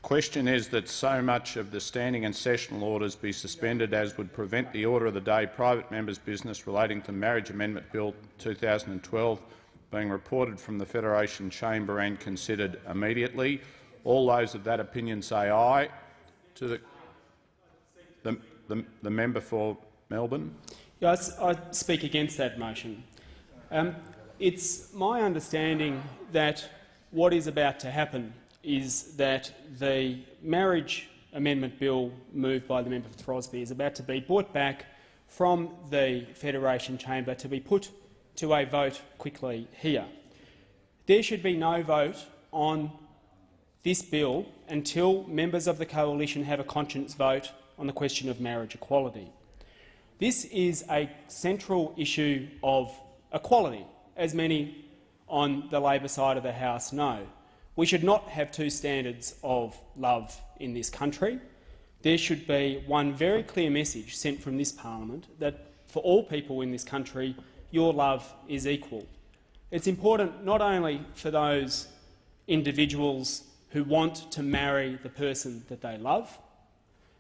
question is that so much of the standing and sessional orders be suspended as would prevent the order of the day private members' business relating to Marriage Amendment Bill 2012 being reported from the Federation Chamber and considered immediately. All those of that opinion say aye. To the member for Melbourne. Yes, I speak against that motion. It's my understanding that what is about to happen is that the Marriage Amendment Bill moved by the member for Throsby is about to be brought back from the Federation Chamber to be put to a vote quickly here. There should be no vote on this bill until members of the coalition have a conscience vote on the question of marriage equality. This is a central issue of equality, as many on the Labor side of the House know. We should not have two standards of love in this country. There should be one very clear message sent from this parliament that for all people in this country, your love is equal. It's important not only for those individuals who want to marry the person that they love,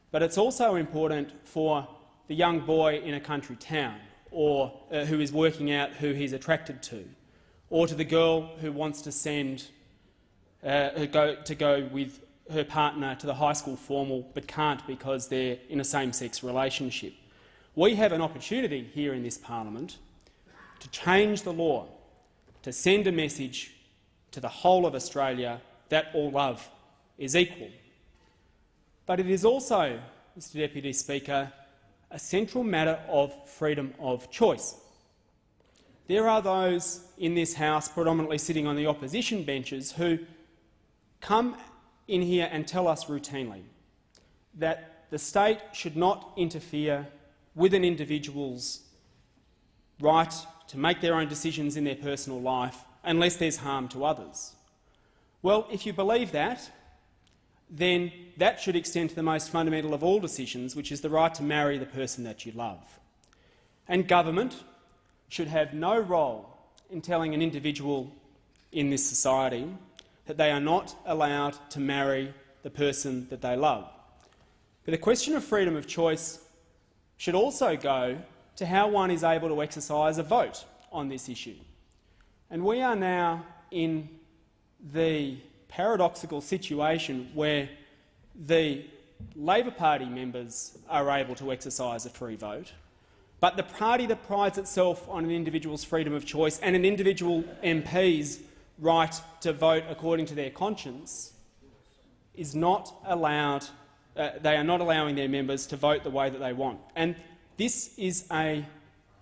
but it's also important for the young boy in a country town or who is working out who he's attracted to, or to the girl who wants to send go with her partner to the high school formal but can't because they're in a same-sex relationship. We have an opportunity here in this parliament to change the law, to send a message to the whole of Australia that all love is equal. But it is also, Mr Deputy Speaker, a central matter of freedom of choice. There are those in this House, predominantly sitting on the opposition benches, who come in here and tell us routinely that the state should not interfere with an individual's right to make their own decisions in their personal life unless there's harm to others. Well, if you believe that, then that should extend to the most fundamental of all decisions, which is the right to marry the person that you love. And government should have no role in telling an individual in this society that they are not allowed to marry the person that they love. But the question of freedom of choice should also go to how one is able to exercise a vote on this issue. And we are now in the paradoxical situation where the Labor Party members are able to exercise a free vote, but the party that prides itself on an individual's freedom of choice and an individual MP's right to vote according to their conscience is not allowed. They are not allowing their members to vote the way that they want. And this is a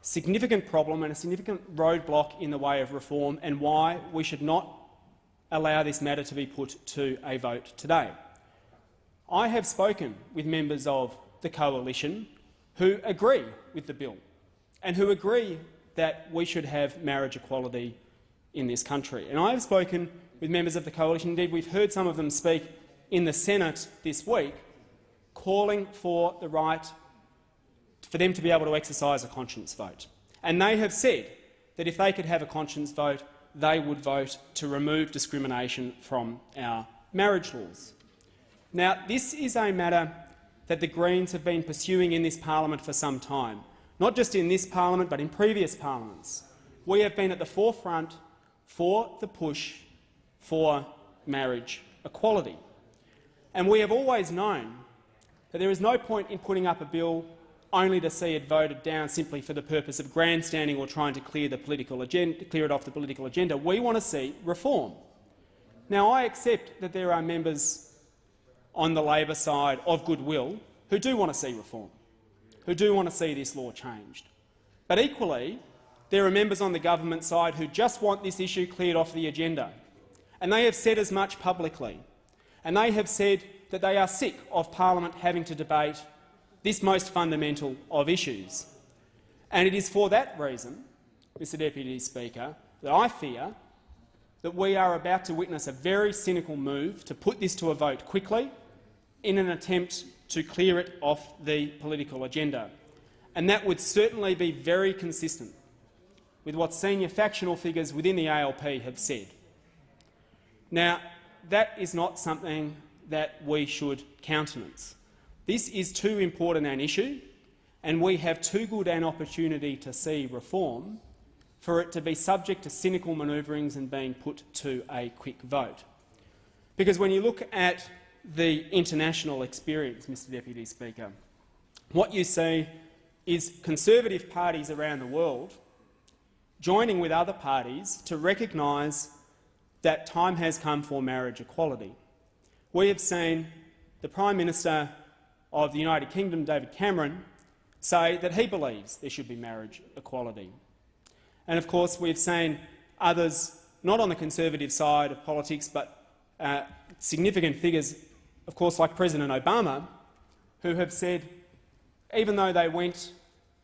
significant problem and a significant roadblock in the way of reform, and why we should not allow this matter to be put to a vote today. I have spoken with members of the coalition who agree with the bill and who agree that we should have marriage equality in this country. And I have spoken with members of the coalition, indeed we've heard some of them speak in the Senate this week, calling for the right for them to be able to exercise a conscience vote. And they have said that if they could have a conscience vote, they would vote to remove discrimination from our marriage laws. Now, this is a matter that the Greens have been pursuing in this parliament for some time, not just in this parliament but in previous parliaments. We have been at the forefront for the push for marriage equality. And we have always known that there is no point in putting up a bill only to see it voted down simply for the purpose of grandstanding or trying to clear it off the political agenda. We want to see reform. Now, I accept that there are members on the Labor side of goodwill who do want to see reform, who do want to see this law changed. But equally, there are members on the government side who just want this issue cleared off the agenda. And they have said as much publicly. And they have said that they are sick of Parliament having to debate this most fundamental of issues. And it is for that reason, Mr Deputy Speaker, that I fear that we are about to witness a very cynical move to put this to a vote quickly in an attempt to clear it off the political agenda. And that would certainly be very consistent with what senior factional figures within the ALP have said. Now, that is not something that we should countenance. This is too important an issue, and we have too good an opportunity to see reform for it to be subject to cynical manoeuvrings and being put to a quick vote. Because when you look at the international experience, Mr Deputy Speaker, what you see is conservative parties around the world joining with other parties to recognise that time has come for marriage equality. We have seen the Prime Minister of the United Kingdom, David Cameron, say that he believes there should be marriage equality. And of course we've seen others, not on the conservative side of politics, but significant figures, of course, like President Obama, who have said, even though they went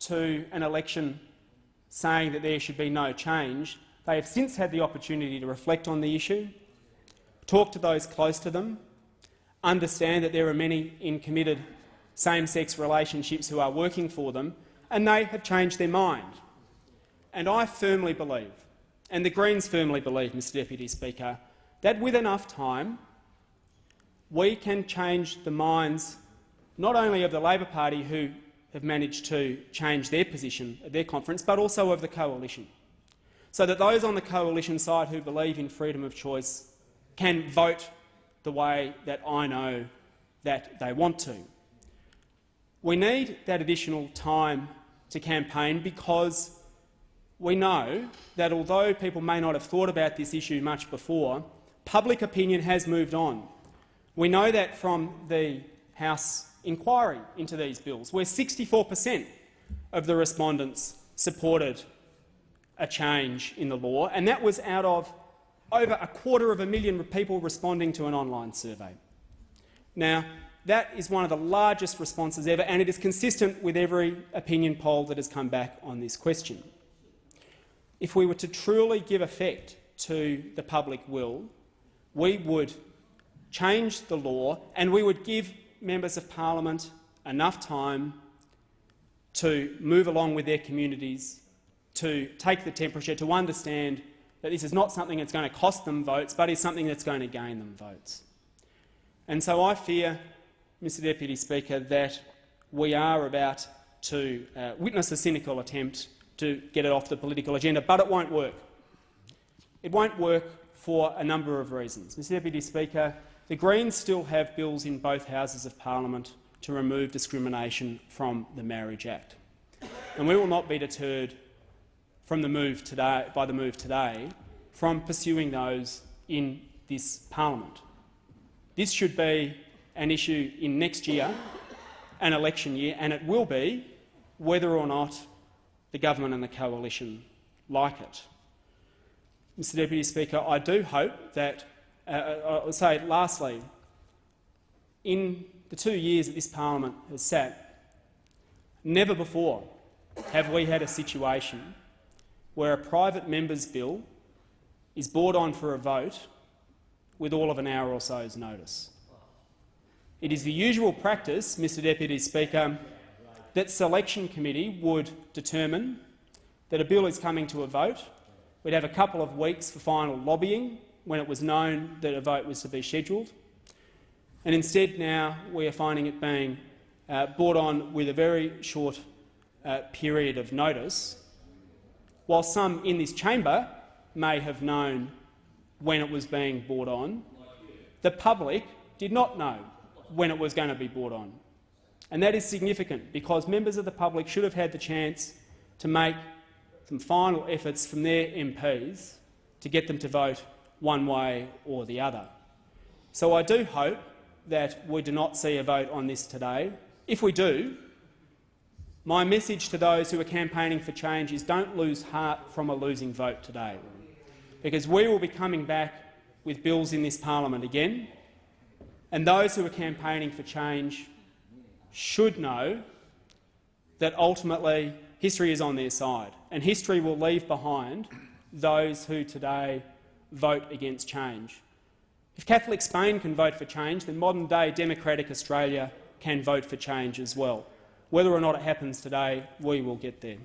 to an election saying that there should be no change, they have since had the opportunity to reflect on the issue, talk to those close to them, understand that there are many in committed same-sex relationships who are working for them, and they have changed their mind. And I firmly believe, and the Greens firmly believe, Mr Deputy Speaker, that with enough time we can change the minds not only of the Labor Party, who have managed to change their position at their conference, but also of the coalition, so that those on the coalition side who believe in freedom of choice can vote the way that I know that they want to. We need that additional time to campaign because we know that although people may not have thought about this issue much before, public opinion has moved on. We know that from the House inquiry into these bills, where 64% of the respondents supported a change in the law, and that was out of over 250,000 people responding to an online survey. Now, that is one of the largest responses ever, and it is consistent with every opinion poll that has come back on this question. If we were to truly give effect to the public will, we would change the law and we would give members of parliament enough time to move along with their communities, to take the temperature, to understand that this is not something that's going to cost them votes, but is something that's going to gain them votes. And so I fear, Mr Deputy Speaker, that we are about to witness a cynical attempt to get it off the political agenda, but it won't work. It won't work for a number of reasons. Mr Deputy Speaker, the Greens still have bills in both houses of parliament to remove discrimination from the Marriage Act, and we will not be deterred from the move today from pursuing those in this parliament. This should be an issue in next year, an election year, and it will be whether or not the government and the coalition like it. Mr Deputy Speaker, I do hope that, I'll say lastly, in the 2 years that this parliament has sat, never before have we had a situation where a private member's bill is brought on for a vote with all of an hour or so's notice. It is the usual practice, Mr Deputy Speaker, that selection committee would determine that a bill is coming to a vote. We'd have a couple of weeks for final lobbying when it was known that a vote was to be scheduled. And instead now we are finding it being brought on with a very short period of notice, while some in this chamber may have known when it was being brought on, the public did not know when it was going to be brought on. And that is significant because members of the public should have had the chance to make some final efforts from their MPs to get them to vote one way or the other. So I do hope that we do not see a vote on this today. If we do, my message to those who are campaigning for change is don't lose heart from a losing vote today, because we will be coming back with bills in this parliament again, and those who are campaigning for change should know that ultimately history is on their side, and history will leave behind those who today vote against change. If Catholic Spain can vote for change, then modern-day democratic Australia can vote for change as well. Whether or not it happens today, we will get there.